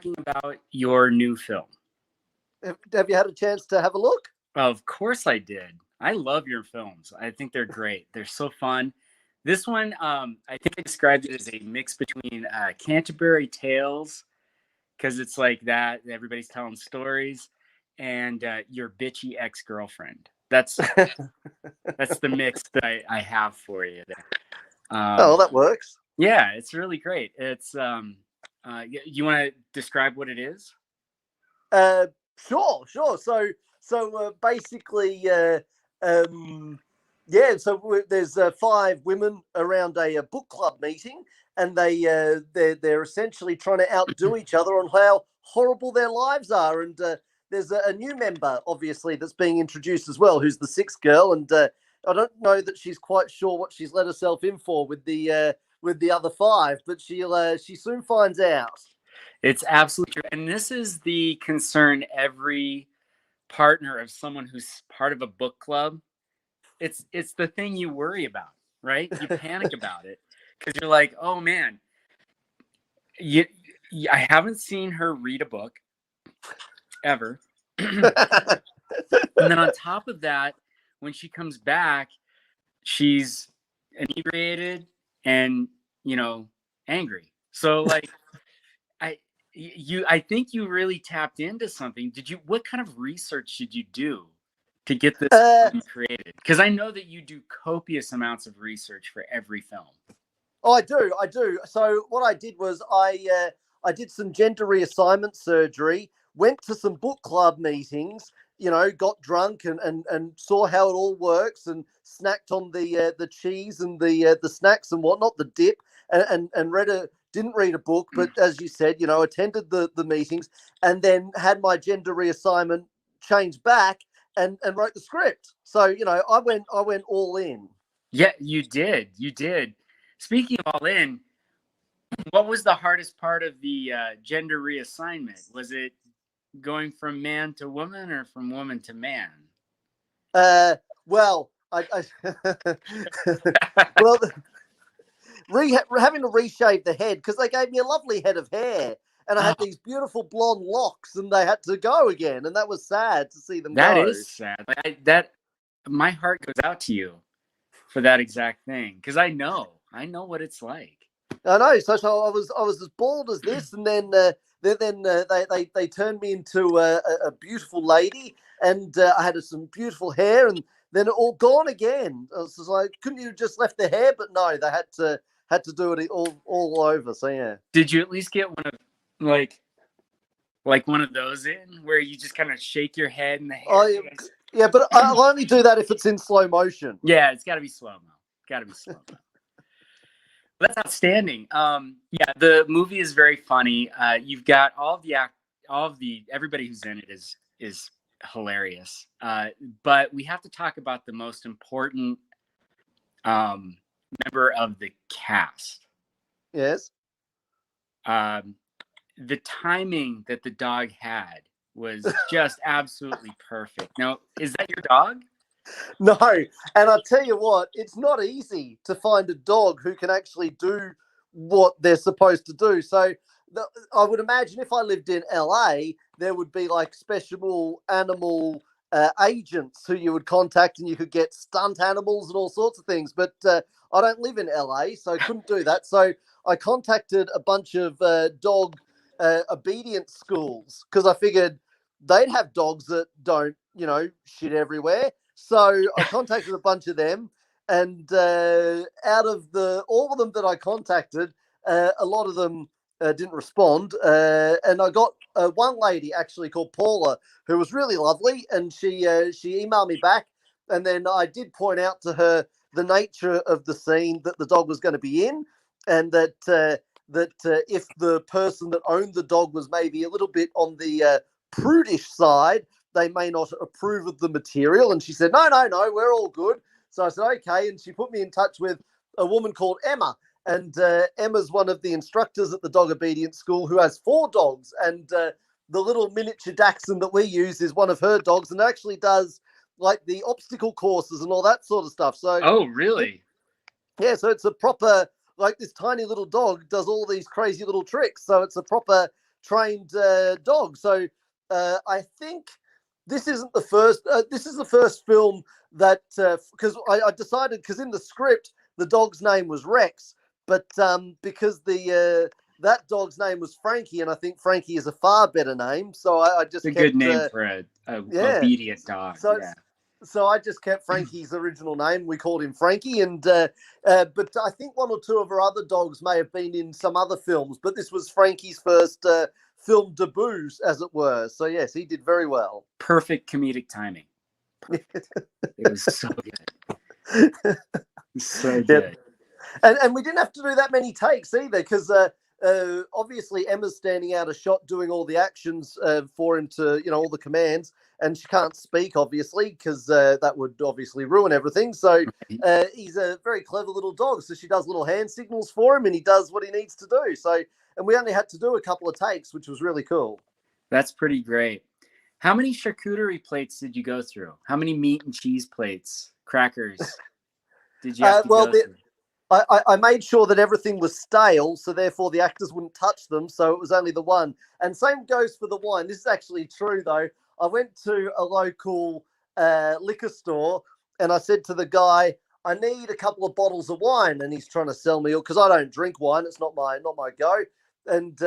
talking about your new film. Have you had a chance to have a look? Of course I did. I love your films. I think they're great. They're so fun. This one, I think I described it as a mix between Canterbury Tales, because it's like that. Everybody's telling stories, and your bitchy ex-girlfriend. That's the mix that I have for you there. Oh, that works. Yeah, it's really great. It's you want to describe what it is? Sure. So basically, yeah. So there's 5 women around a book club meeting, and they're essentially trying to outdo each other on how horrible their lives are. And there's a new member, obviously, that's being introduced as well, who's the 6th girl, and I don't know that she's quite sure what she's let herself in for with the other 5, but she soon finds out. It's absolutely true. And this is the concern every partner of someone who's part of a book club. It's the thing you worry about, right? You panic about it because you're like, oh man, I haven't seen her read a book ever. And then on top of that, when she comes back, she's inebriated and, angry. So like, I think you really tapped into something. What kind of research did you do to get this created? Because I know that you do copious amounts of research for every film. Oh, I do. So what I did was I did some gender reassignment surgery, went to some book club meetings, got drunk and saw how it all works, and snacked on the cheese and the snacks and whatnot, the dip, and didn't read a book, but as you said, attended the meetings, and then had my gender reassignment changed back and wrote the script. So I went all in. Yeah, you did. Speaking of all in, what was the hardest part of the gender reassignment? Was it going from man to woman or from woman to man? Well, I well, having to reshave the head, because they gave me a lovely head of hair, and I had these beautiful blonde locks, and they had to go again, and that was sad to see them go. That is sad. My heart goes out to you for that exact thing, because I know what it's like. I know. So I was as bald as this, and then they turned me into a beautiful lady, and I had some beautiful hair, and then it all gone again. I was like, couldn't you just left the hair? But no, they had to do it all over. So yeah. Did you at least get one of like one of those in where you just kind of shake your head and the hair? Oh, yeah, but I'll only do that if it's in slow motion. Yeah, it's got to be slow-mo. That's outstanding. Yeah, the movie is very funny. You've got all of the everybody who's in it is hilarious. But we have to talk about the most important member of the cast. Yes. The timing that the dog had was just absolutely perfect. Now, is that your dog? No, and I'll tell you what, it's not easy to find a dog who can actually do what they're supposed to do. So I would imagine if I lived in LA, there would be like special animal agents who you would contact, and you could get stunt animals and all sorts of things. But I don't live in LA, so I couldn't do that. So I contacted a bunch of dog obedience schools, because I figured they'd have dogs that don't, shit everywhere. So I contacted a bunch of them, and out of all of them that I contacted, a lot of them didn't respond. And I got one lady actually called Paula, who was really lovely, and she emailed me back. And then I did point out to her the nature of the scene that the dog was going to be in, and that if the person that owned the dog was maybe a little bit on the prudish side, they may not approve of the material. And she said, no, we're all good. So I said, okay. And she put me in touch with a woman called Emma. And Emma's one of the instructors at the dog obedience school who has 4 dogs. And the little miniature Dachshund that we use is one of her dogs, and actually does like the obstacle courses and all that sort of stuff. So, oh, really? Yeah. So it's a proper, like, this tiny little dog does all these crazy little tricks. So it's a proper trained dog. So I think this isn't the first. This is the first film that because I decided, because in the script the dog's name was Rex, but because the that dog's name was Frankie, and I think Frankie is a far better name, so I just It's a kept good name for a yeah. obedient dog. So Yeah. so I just kept Frankie's original name. We called him Frankie, and but I think one or two of our other dogs may have been in some other films, but this was Frankie's first film debut, as it were. So yes, he did very well. Perfect comedic timing. Perfect. It was so good. So good. And we didn't have to do that many takes either, because obviously Emma's standing out a shot doing all the actions for him to, all the commands, and she can't speak, obviously, because that would obviously ruin everything. So he's a very clever little dog. So she does little hand signals for him, and he does what he needs to do. So, and we only had to do a couple of takes, which was really cool. That's pretty great. How many charcuterie plates did you go through? How many meat and cheese plates, crackers did you have to go through? I made sure that everything was stale, so therefore the actors wouldn't touch them. So it was only the one. And same goes for the wine. This is actually true, though. I went to a local liquor store, and I said to the guy, I need a couple of bottles of wine. And he's trying to sell me, because I don't drink wine. It's not my go. And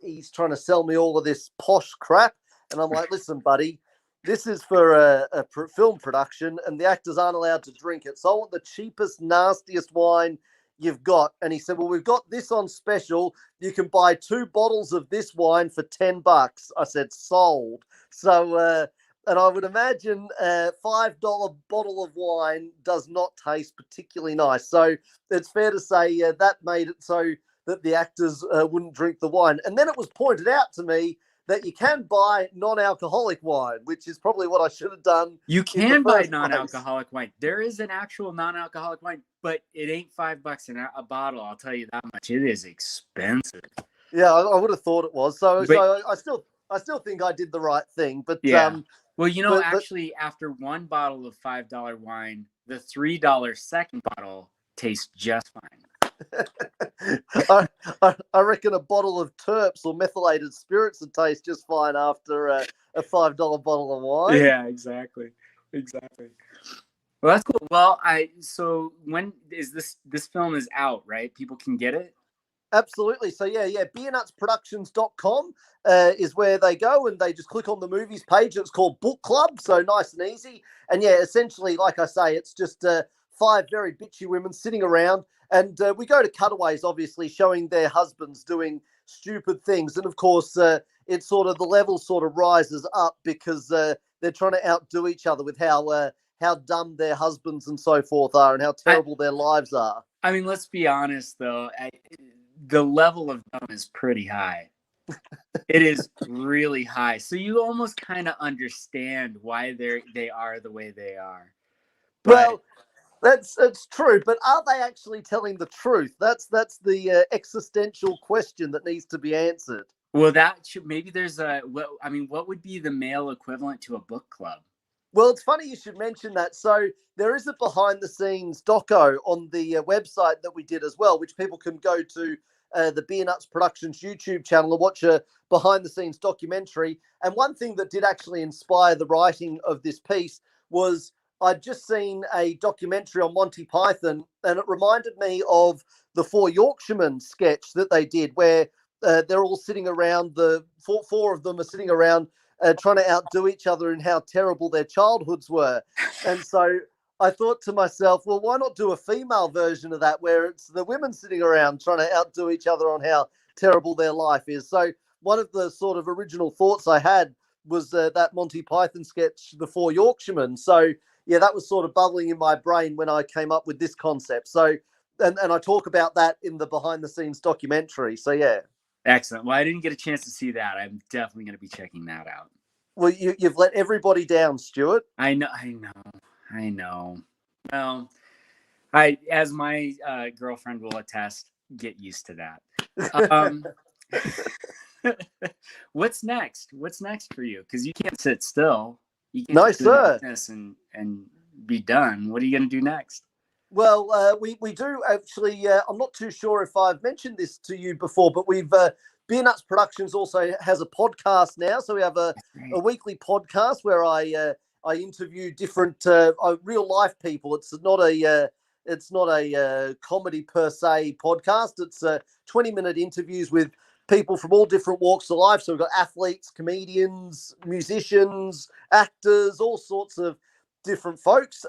he's trying to sell me all of this posh crap. And I'm like, listen, buddy, this is for a film production, and the actors aren't allowed to drink it. So I want the cheapest, nastiest wine you've got. And he said, well, we've got this on special. You can buy 2 bottles of this wine for $10. I said, sold. So, and I would imagine a $5 bottle of wine does not taste particularly nice. So it's fair to say that made it so that the actors wouldn't drink the wine. And then it was pointed out to me that you can buy non-alcoholic wine, which is probably what I should have done. You can buy non-alcoholic wine. There is an actual non-alcoholic wine, but it ain't $5 a bottle. I'll tell you that much. It is expensive. Yeah, I would have thought it was. So I still think I did the right thing. But yeah. Well, actually, after one bottle of $5 wine, the $3 second bottle tastes just fine. I reckon a bottle of terps or methylated spirits would taste just fine after a $5 bottle of wine. Yeah, exactly. Well, that's cool. Well, so when is this film is out, right? People can get it? Absolutely. So yeah, beernutsproductions.com is where they go, and they just click on the movies page. It's called Book Club, so nice and easy. And yeah, essentially, like I say, it's just 5 very bitchy women sitting around, and we go to cutaways, obviously, showing their husbands doing stupid things. And of course, it's sort of the level sort of rises up, because they're trying to outdo each other with how dumb their husbands and so forth are, and how terrible their lives are. I mean, let's be honest, though. The level of dumb is pretty high. It is really high. So you almost kind of understand why they are the way they are. But, well, that's true. But are they actually telling the truth? That's the existential question that needs to be answered. Well, maybe there's what would be the male equivalent to a book club? Well, it's funny you should mention that. So there is a behind-the-scenes doco on the website that we did as well, which people can go to the Beer Nuts Productions YouTube channel and watch a behind-the-scenes documentary. And one thing that did actually inspire the writing of this piece was I'd just seen a documentary on Monty Python, and it reminded me of the 4 Yorkshiremen sketch that they did, where they're all sitting around, the four of them are sitting around trying to outdo each other in how terrible their childhoods were. And so I thought to myself, well, why not do a female version of that, where it's the women sitting around trying to outdo each other on how terrible their life is. So one of the sort of original thoughts I had was that Monty Python sketch, the 4 Yorkshiremen. So yeah, that was sort of bubbling in my brain when I came up with this concept. So, and I talk about that in the behind the scenes documentary. So yeah. Excellent. Well, I didn't get a chance to see that. I'm definitely going to be checking that out. Well, you've let everybody down, Stuart. I know. Well, as my girlfriend will attest, get used to that. What's next? What's next for you? Because you can't sit still. You can't no, sir. This and be done. What are you going to do next? Well, we do actually. I'm not too sure if I've mentioned this to you before, but we've Beer Nuts Productions also has a podcast now, so we have a weekly podcast where I interview different real life people. It's not a comedy per se podcast. It's 20-minute interviews with people from all different walks of life. So we've got athletes, comedians, musicians, actors, all sorts of different folks.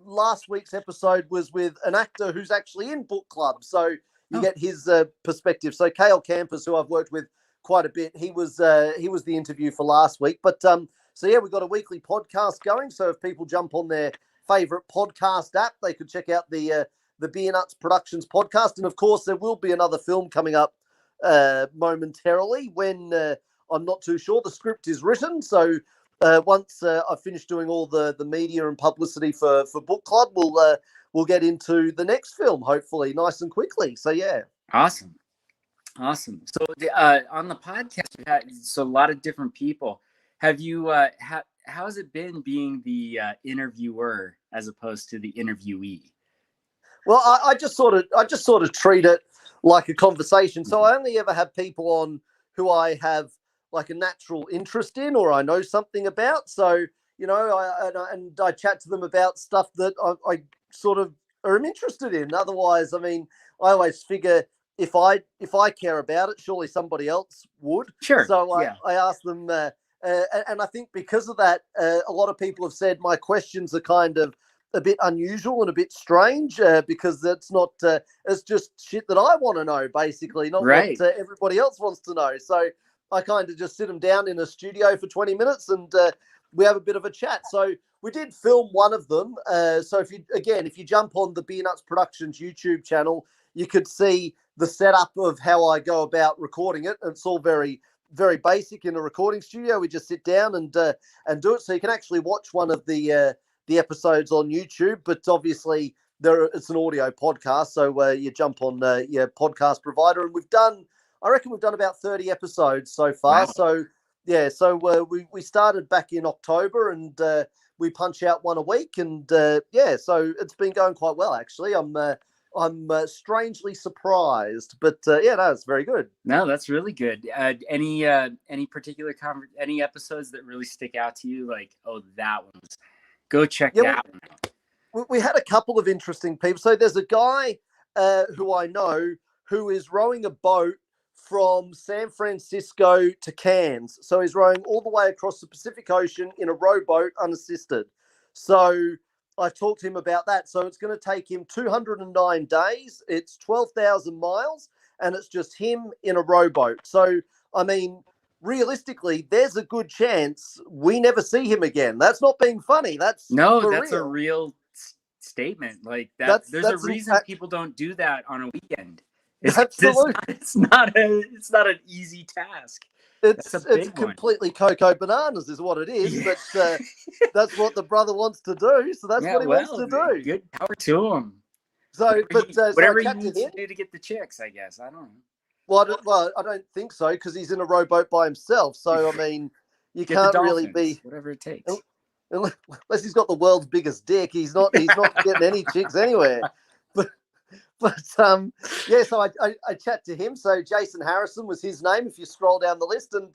Last week's episode was with an actor who's actually in book club. So you get his perspective. So Cale Campers, who I've worked with quite a bit, he was the interview for last week. But so yeah, we've got a weekly podcast going. So if people jump on their favorite podcast app, they could check out the Beer Nuts Productions podcast. And of course, there will be another film coming up momentarily when I'm not too sure. The script is written. So once I've finished doing all the media and publicity for book club, we'll get into the next film, hopefully, nice and quickly. So, yeah. Awesome. So, on the podcast, you had a lot of different people. Have you, how has it been being the interviewer as opposed to the interviewee? Well, I just sort of treat it like a conversation. So I only ever have people on who I have like a natural interest in or I know something about. So, you know, I chat to them about stuff that I sort of am interested in. Otherwise, I mean, I always figure if I care about it, surely somebody else would. Sure. So I ask them, and I think because of that, a lot of people have said my questions are kind of a bit unusual and a bit strange because it's not, it's just shit that I want to know, basically, not what everybody else wants to know. So I kind of just sit them down in a studio for 20 minutes and we have a bit of a chat. So we did film one of them. So if you jump on the Beer Nuts Productions YouTube channel, you could see the setup of how I go about recording it. It's all very, very basic in a recording studio. We just sit down and do it. So you can actually watch one of the episodes on YouTube, but obviously it's an audio podcast. So you jump on your podcast provider, and I reckon we've done about 30 episodes so far. Wow. So yeah, so we started back in October, and we punch out one a week, and so it's been going quite well, actually. I'm strangely surprised, but it's very good. No, that's really good. Any particular any episodes that really stick out to you? Like, oh, that one was. Go check that one out. We had a couple of interesting people. So there's a guy who I know who is rowing a boat from San Francisco to Cairns. So he's rowing all the way across the Pacific Ocean in a rowboat unassisted. So I talked to him about that. So it's going to take him 209 days. It's 12,000 miles, and it's just him in a rowboat. So, I mean, realistically, there's a good chance we never see him again. That's not being funny. That's a real statement. Like that. There's a reason people don't do that on a weekend. Absolutely, it's not an easy task. It's completely cocoa bananas, is what it is. Yeah. But that's what the brother wants to do. So that's what he wants to do. Good power to him. So, whatever he needs to do to get the chicks, I guess. I don't know. Well, I don't think so, because he's in a rowboat by himself. So, I mean, you can't really be whatever it takes. Unless he's got the world's biggest dick, he's not getting any chicks anywhere. So I chat to him. So Jason Harrison was his name, if you scroll down the list. And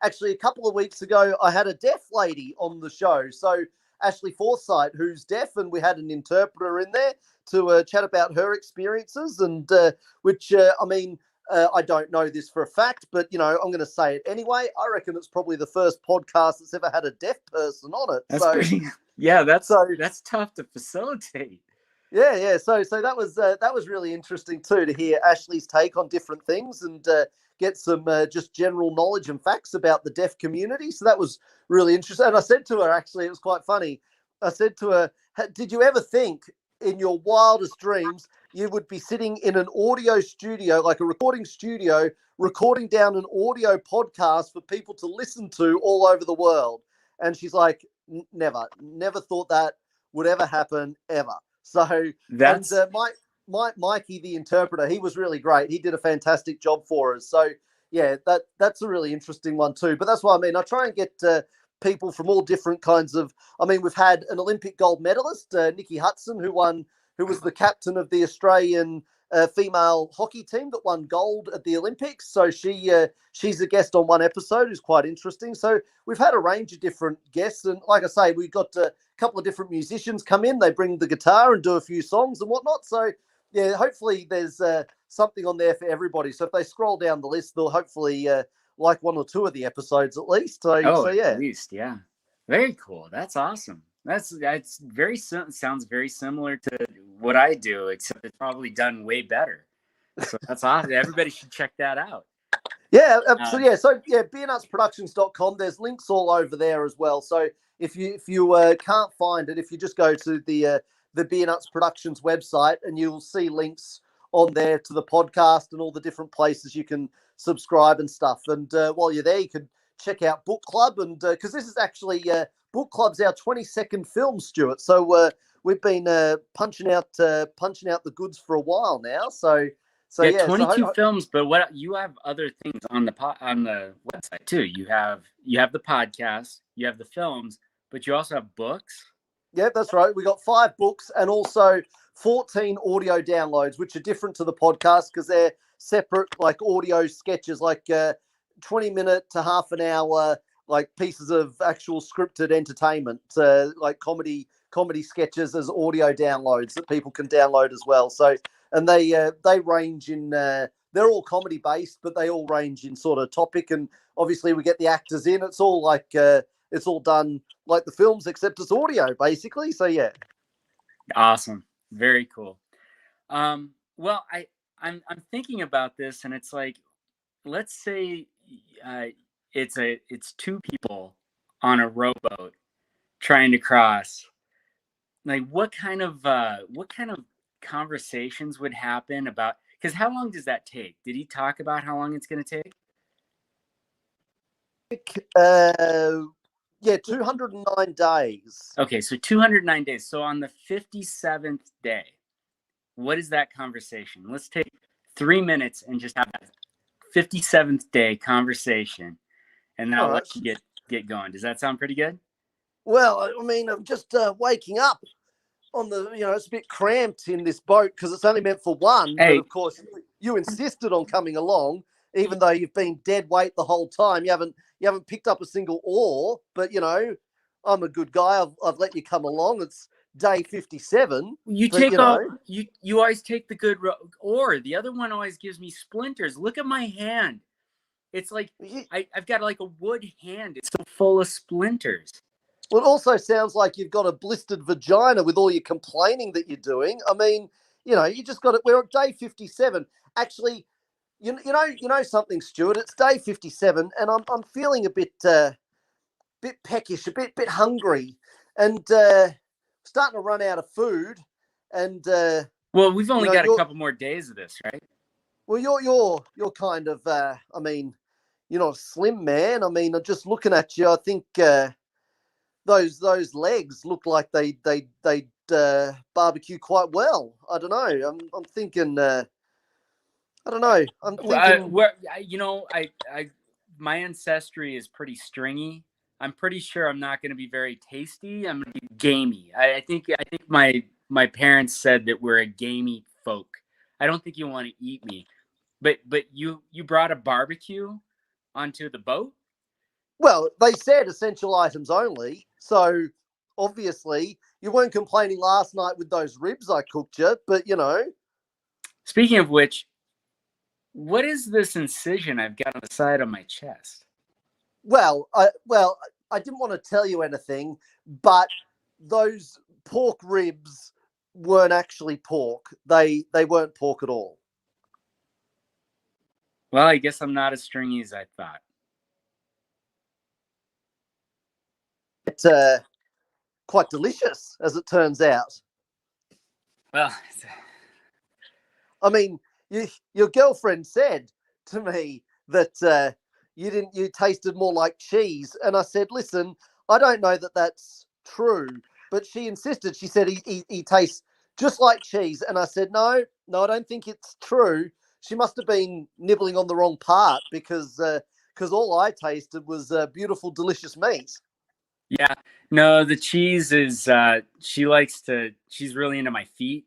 actually, a couple of weeks ago, I had a deaf lady on the show. So Ashley Forsyth, who's deaf, and we had an interpreter in there to chat about her experiences, and I don't know this for a fact, but, you know, I'm going to say it anyway. I reckon it's probably the first podcast that's ever had a deaf person on it. That's tough to facilitate. Yeah. So that was really interesting too, to hear Ashley's take on different things and get some just general knowledge and facts about the deaf community. So that was really interesting. And I said to her, actually, it was quite funny. I said to her, did you ever think in your wildest dreams you would be sitting in an audio studio, like a recording studio, recording down an audio podcast for people to listen to all over the world? And she's like, never thought that would ever happen, ever. So that's Mikey, the interpreter, he was really great. He did a fantastic job for us. So yeah, that's a really interesting one too. But that's what I mean. I try and get people from all different kinds of. I mean, we've had an Olympic gold medalist, Nikki Hudson, who was the captain of the Australian female hockey team that won gold at the Olympics. So she's a guest on one episode who's quite interesting. So we've had a range of different guests. And like I say, we've got a couple of different musicians come in. They bring the guitar and do a few songs and whatnot. So, yeah, hopefully there's something on there for everybody. So if they scroll down the list, they'll hopefully like one or two of the episodes at least. So yeah. At least, yeah. Very cool. That's awesome. That's sounds very similar to what I do, except it's probably done way better. So that's awesome. Everybody should check that out. Yeah, absolutely. So beernutsproductions.com. There's links all over there as well. So if you can't find it, if you just go to the Beer Nuts Productions website, and you'll see links on there to the podcast and all the different places you can subscribe and stuff. And while you're there, you can check out Book Club, and because this is actually Book Club's our 22nd film, Stuart. So we've been punching out the goods for a while now. So 22 films, but what you have other things on the website too. You have the podcast, you have the films, but you also have books. Yeah, that's right. We got 5 books and also 14 audio downloads, which are different to the podcast because they're separate, like audio sketches, like 20-minute to half an hour, like pieces of actual scripted entertainment, like comedy sketches as audio downloads that people can download as well. So, and they range in, they're all comedy based, but they all range in sort of topic. And obviously we get the actors in. It's all like, it's all done like the films, except it's audio basically. So yeah. Awesome. Very cool. Well, I'm thinking about this, and it's like, let's say it's 2 people on a rowboat trying to cross. Like, what kind of conversations would happen about? Because how long does that take? Did he talk about how long it's going to take? Yeah, 209 days. Okay, so 209 days. So on the 57th day, what is that conversation? Let's take 3 minutes and just have that 57th day conversation, and then I'll let you get going. Does that sound pretty good? Well, I mean, I'm just waking up on the, it's a bit cramped in this boat because it's only meant for one. Hey. But of course, you insisted on coming along, even though you've been dead weight the whole time. You haven't picked up a single oar, but I'm a good guy. I've let you come along. It's day 57. You always take the good oar. The other one always gives me splinters. Look at my hand. It's like I've got like a wood hand. It's so full of splinters. Well, it also sounds like you've got a blistered vagina with all your complaining that you're doing. I mean, you just got it. We're at day 57. Actually, you know something, Stuart. It's day 57, and I'm feeling a bit peckish, a bit hungry, and starting to run out of food. And well, we've only got a couple more days of this, right? Well, you're kind of. I mean, you're not a slim man. I mean, just looking at you, I think. Those legs look like they barbecue quite well. I don't know. I'm thinking. I don't know. I'm thinking. My ancestry is pretty stringy. I'm pretty sure I'm not going to be very tasty. I'm going to be gamey. I think my parents said that we're a gamey folk. I don't think you want to eat me, but you brought a barbecue onto the boat. Well, they said essential items only. So obviously you weren't complaining last night with those ribs I cooked you, but Speaking of which, what is this incision I've got on the side of my chest? Well, I didn't want to tell you anything, but those pork ribs weren't actually pork. They weren't pork at all. Well, I guess I'm not as stringy as I thought. It's quite delicious, as it turns out. Well, I mean, your girlfriend said to me that you tasted more like cheese, and I said, listen, I don't know that that's true, but she insisted. She said he tastes just like cheese, and I said, no, I don't think it's true. She must have been nibbling on the wrong part because all I tasted was beautiful, delicious meat. Yeah, no, the cheese is, she's really into my feet.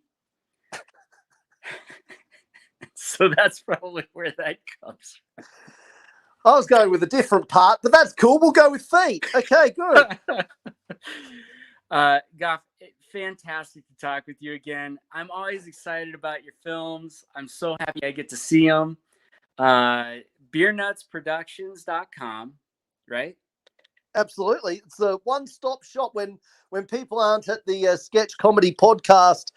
So that's probably where that comes I was going with a different part, but that's cool. We'll go with feet. Okay, good. Gough, fantastic to talk with you again. I'm always excited about your films. I'm so happy I get to see them. BeerNutsProductions.com, right? Absolutely. It's a one-stop shop when people aren't at the sketch comedy podcast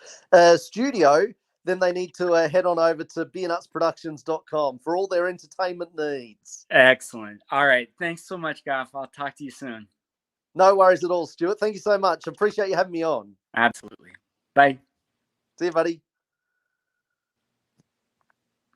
studio, then they need to head on over to beernutsproductions.com for all their entertainment needs. Excellent. All right. Thanks so much, Gough. I'll talk to you soon. No worries at all, Stuart. Thank you so much. Appreciate you having me on. Absolutely. Bye. See you, buddy.